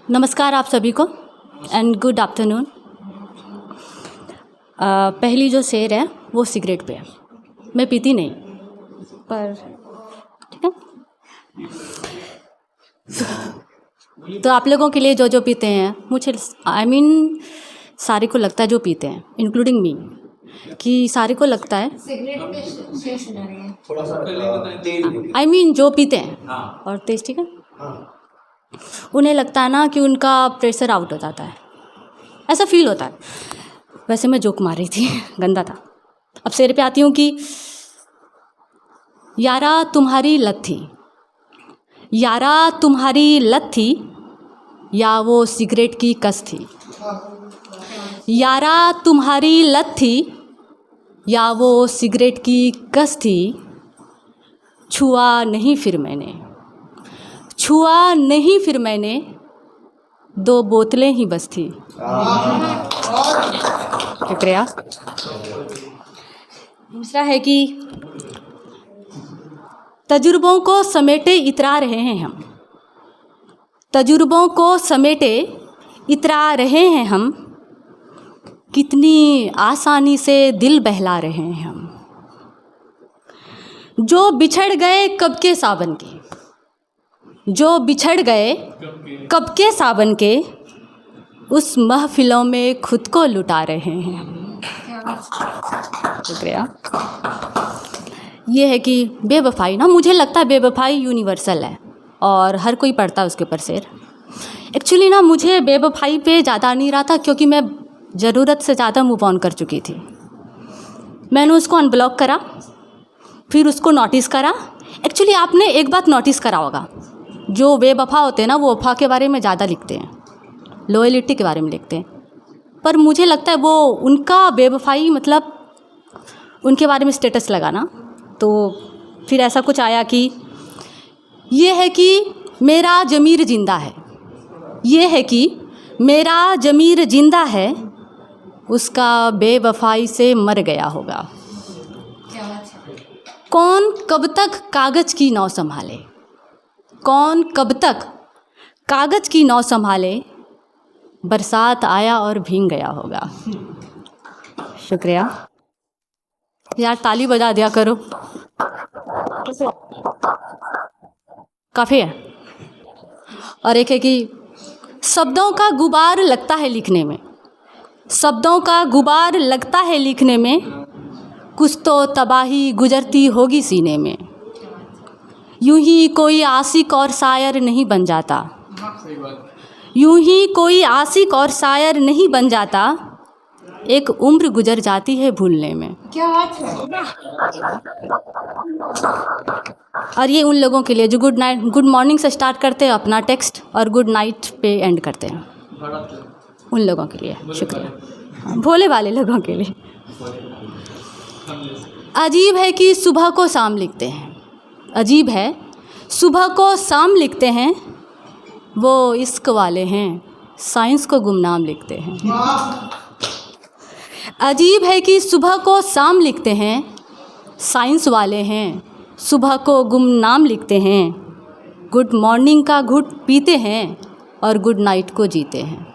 नमस्कार आप सभी को एंड गुड आफ्टरनून। पहली जो शेर है वो सिगरेट पे है। मैं पीती नहीं, पर ठीक है। तो आप लोगों के लिए जो जो पीते हैं, मुझे सारे को लगता है जो पीते हैं इंक्लूडिंग मी, कि सारे को लगता है जो पीते हैं और तेज, ठीक है, उन्हें लगता है ना कि उनका प्रेशर आउट हो जाता है, ऐसा फील होता है। वैसे मैं जोक मार रही थी, गंदा था। अब शेर पे आती हूँ कि यारा तुम्हारी लत थी, यारा तुम्हारी लत थी, या वो सिगरेट की कस थी। यारा तुम्हारी लत थी, या वो सिगरेट की कस थी। छुआ नहीं फिर मैंने, छुआ नहीं फिर मैंने, 2 बोतलें ही बस थी। शुक्रिया। दूसरा है कि तजुर्बों को समेटे इतरा रहे हैं हम, तजुर्बों को समेटे इतरा रहे हैं हम, कितनी आसानी से दिल बहला रहे हैं हम। जो बिछड़ गए कब के सावन के, जो बिछड़ गए कब के सावन के, उस महफिलों में खुद को लुटा रहे हैं हम। शुक्रिया। ये है कि बेवफाई ना, मुझे लगता है बेवफाई यूनिवर्सल है और हर कोई पढ़ता है उसके ऊपर शेर। एक्चुअली ना मुझे बेवफाई पे ज़्यादा नहीं रहा था, क्योंकि मैं ज़रूरत से ज़्यादा मूव ऑन कर चुकी थी। मैंने उसको अनब्लॉक करा, फिर उसको नोटिस करा। एक्चुअली आपने एक बात नोटिस करा होगा, जो बेवफा होते हैं ना वो वफा के बारे में ज़्यादा लिखते हैं, लॉयल्टी के बारे में लिखते हैं, पर मुझे लगता है वो उनका बेवफाई मतलब उनके बारे में स्टेटस लगाना। तो फिर ऐसा कुछ आया कि ये है कि मेरा ज़मीर जिंदा है, ये है कि मेरा ज़मीर जिंदा है, उसका बेवफाई से मर गया होगा। कौन कब तक कागज़ की नाव संभाले, कौन कब तक कागज़ की नाव संभाले, बरसात आया और भीग गया होगा। शुक्रिया। यार ताली बजा दिया करो, काफ़ी है। और एक है कि शब्दों का गुबार लगता है लिखने में, शब्दों का गुबार लगता है लिखने में, कुछ तो तबाही गुजरती होगी सीने में। यूं ही कोई आशिक और शायर नहीं बन जाता, यूं ही कोई आशिक और शायर नहीं बन जाता, एक उम्र गुजर जाती है भूलने में। क्या बात है। और ये उन लोगों के लिए जो गुड नाइट गुड मॉर्निंग से स्टार्ट करते हैं अपना टेक्स्ट और गुड नाइट पे एंड करते हैं, उन लोगों के लिए। शुक्रिया। भोले वाले लोगों के लिए। अजीब है कि सुबह को शाम लिखते हैं, अजीब है सुबह को शाम लिखते हैं, वो इश्क वाले हैं साइंस को गुमनाम लिखते हैं। अजीब है कि सुबह को शाम लिखते हैं, साइंस वाले हैं सुबह को गुमनाम लिखते हैं। गुड मॉर्निंग का घुट पीते हैं और गुड नाइट को जीते हैं।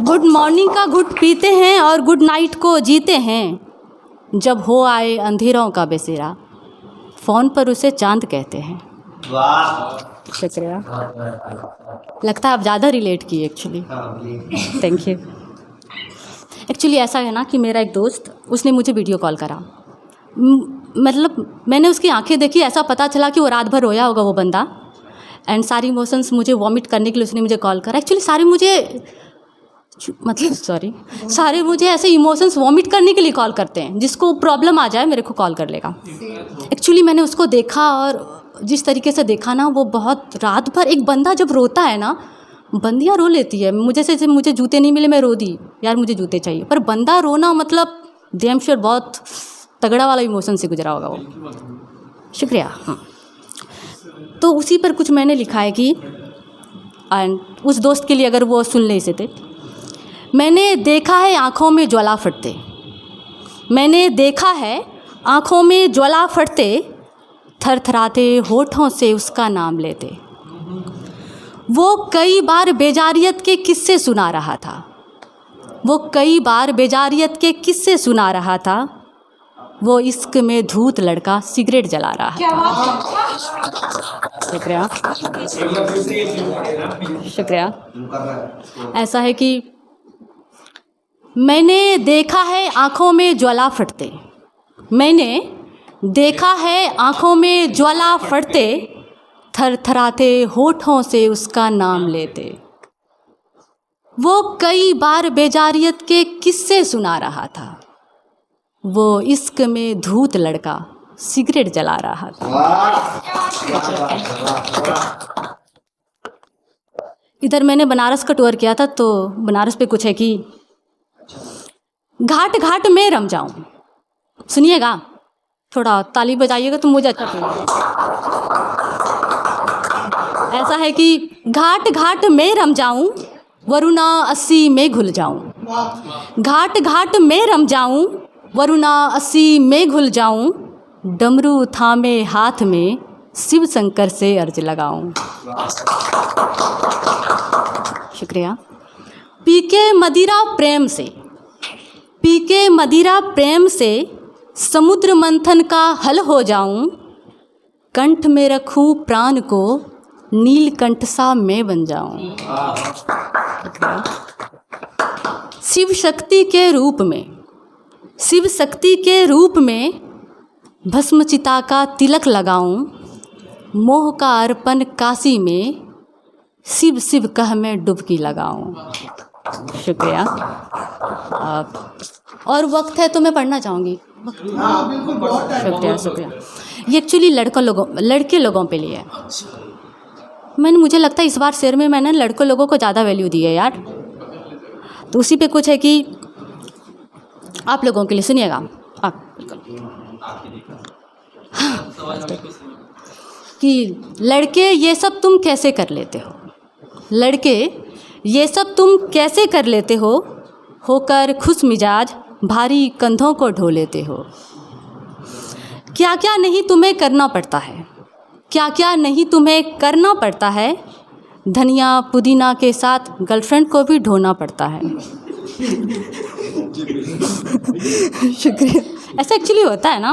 गुड मॉर्निंग का घुट पीते हैं और गुड नाइट को जीते हैं। जब हो आए अंधेरों का बेसेरा, फ़ोन पर उसे चांद कहते हैं। शुक्रिया। लगता है आप ज़्यादा रिलेट किए एक्चुअली। Thank you. एक्चुअली ऐसा है ना कि मेरा एक दोस्त, उसने मुझे वीडियो कॉल करा। मतलब मैंने उसकी आंखें देखी, ऐसा पता चला कि वो रात भर रोया होगा वो बंदा, एंड सारी इमोशंस मुझे वॉमिट करने के लिए उसने मुझे कॉल करा। एक्चुअली सारे मुझे ऐसे इमोशंस वॉमिट करने के लिए कॉल करते हैं, जिसको प्रॉब्लम आ जाए मेरे को कॉल कर लेगा। एक्चुअली मैंने उसको देखा, और जिस तरीके से देखा ना, वो बहुत रात भर, एक बंदा जब रोता है ना, बंदियाँ रो लेती है। मुझे जूते नहीं मिले, मैं रो दी, यार मुझे जूते चाहिए, पर बंदा रोना मतलब डैम श्योर बहुत तगड़ा वाला इमोशन से गुजरा होगा वो। शुक्रिया। तो उसी पर कुछ मैंने लिखा है कि, एंड उस दोस्त के लिए अगर वो सुन ले इसे, थे मैंने देखा है आँखों में ज्वाला फटते, मैंने देखा है आँखों में ज्वाला फटते, थरथराते होठों से उसका नाम लेते। वो कई बार बेजारियत के किस्से सुना रहा था। वो कई बार बेजारियत के किस्से सुना रहा था। वो इश्क में धूत लड़का सिगरेट जला रहा था। शुक्रिया शुक्रिया। ऐसा है कि मैंने देखा है आँखों में ज्वाला फटते, मैंने देखा है आँखों में ज्वाला फटते, थरथराते होठों से उसका नाम लेते। वो कई बार बेजारियत के किस्से सुना रहा था। वो इश्क में धूत लड़का सिगरेट जला रहा था। इधर मैंने बनारस का टूर किया था, तो बनारस पे कुछ है कि घाट घाट में रम जाऊं। सुनिएगा, थोड़ा ताली बजाइएगा तो मुझे अच्छा लगेगा। ऐसा है कि घाट घाट में रम जाऊं, वरुणा 80 में घुल जाऊं। घाट घाट में रम जाऊं, वरुणा 80 में घुल जाऊं। डमरू थामे हाथ में शिव शंकर से अर्ज लगाऊं। शुक्रिया। पी के मदिरा प्रेम से, पी के मदिरा प्रेम से समुद्र मंथन का हल हो जाऊं। कंठ में रखूं प्राण को, नीलकंठ सा मैं बन जाऊं। शिव शक्ति के रूप में, शिव शक्ति के रूप में भस्म चिता का तिलक लगाऊं। मोह का अर्पण काशी में, शिव शिव कह मैं डुबकी लगाऊं। शुक्रिया। और वक्त है तो मैं पढ़ना चाहूँगी। शुक्रिया शुक्रिया। ये एक्चुअली लड़के लोगों पे लिए है। मुझे लगता है इस बार शेर में मैंने लड़कों लोगों को ज़्यादा वैल्यू दी है यार। तो उसी पे कुछ है कि आप लोगों के लिए सुनिएगा आप कि लड़के ये सब तुम कैसे कर लेते हो, लड़के ये सब तुम कैसे कर लेते हो, होकर खुश मिजाज भारी कंधों को ढो लेते हो। क्या क्या नहीं तुम्हें करना पड़ता है, क्या क्या नहीं तुम्हें करना पड़ता है। धनिया पुदीना के साथ गर्लफ्रेंड को भी ढोना पड़ता है। शुक्रिया। ऐसा एक्चुअली होता है ना,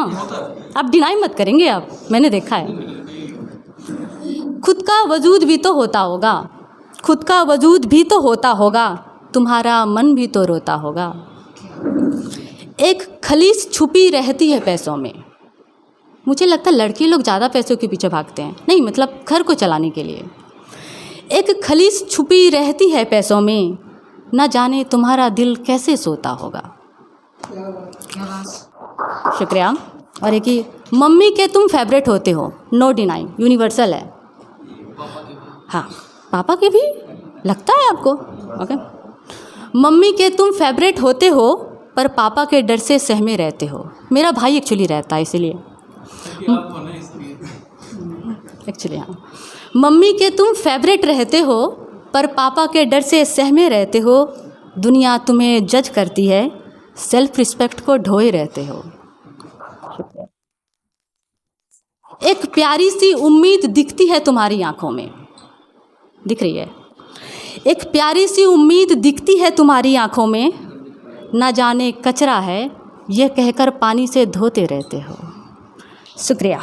आप डिनाई मत करेंगे आप, मैंने देखा है। खुद का वजूद भी तो होता होगा, खुद का वजूद भी तो होता होगा, तुम्हारा मन भी तो रोता होगा। एक खलीस छुपी रहती है पैसों में। मुझे लगता है लड़के लोग ज़्यादा पैसों के पीछे भागते हैं, नहीं मतलब घर को चलाने के लिए। एक खलीस छुपी रहती है पैसों में, न जाने तुम्हारा दिल कैसे सोता होगा। शुक्रिया। और एक ही, मम्मी के तुम फेवरेट होते हो, नो डिनाई, यूनिवर्सल है। हाँ, पापा के भी लगता है आपको, ओके। मम्मी के तुम फेवरेट होते हो, पर पापा के डर से सहमे रहते हो। मेरा भाई एक्चुअली रहता है इसीलिए एक्चुअली। हाँ, मम्मी के तुम फेवरेट रहते हो, पर पापा के डर से सहमे रहते हो। दुनिया तुम्हें जज करती है, सेल्फ रिस्पेक्ट को ढोए रहते हो। एक प्यारी सी उम्मीद दिखती है तुम्हारी आंखों में, दिख रही है। एक प्यारी सी उम्मीद दिखती है तुम्हारी आंखों में, ना जाने कचरा है, यह कहकर पानी से धोते रहते हो। शुक्रिया।